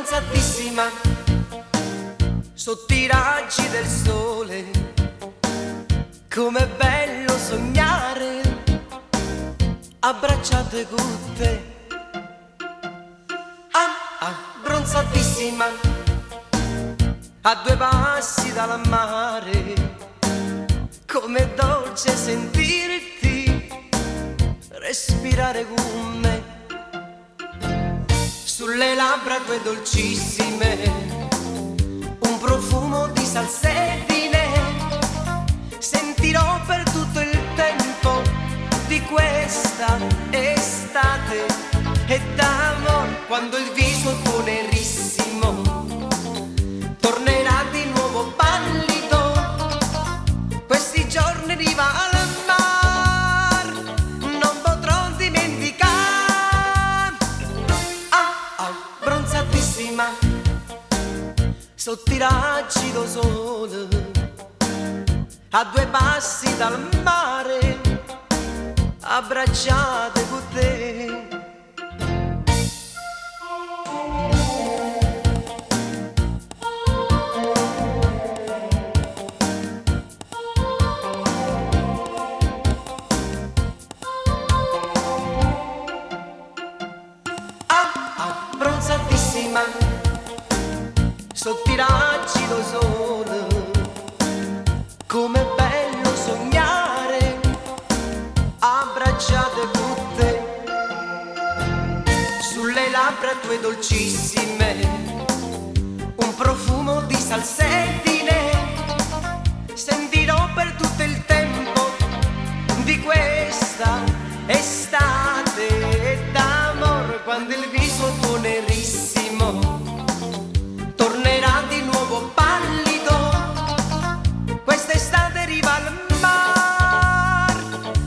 abbronzatissima sotto i raggi del sole. Com'è bello sognare abbracciate con te. Abbronzatissima a due passi dal mare. Com'è dolce sentirti respirare con me. Sulle labbra tue dolcissime un profumo di salsedine. Sentirò per tutto il tempo di questa estate e d'amor, quando il viso tuo nerissimo tornerà di nuovo pallido. Questi giorni di riva al mar non potrò dimenticare. Abbronzatissima sotto i raggi del sole, a due passi dal mare, abbracciate con te. Abbronzatissima sotto i raggi del sole. Com'è bello sognare abbracciate con te. Sulle labbra tue dolcissime un profumo di salsedine. Sentirò per tutto il tempo di questa estate d'amor, quando il viso tuo nerissimo tornerà di nuovo pallido. Quest'estate riva al mar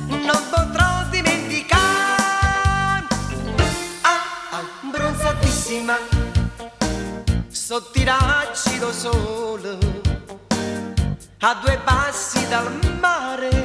non potrò dimenticare. Abbronzatissima sotto i raggi del sole, a due passi dal mare,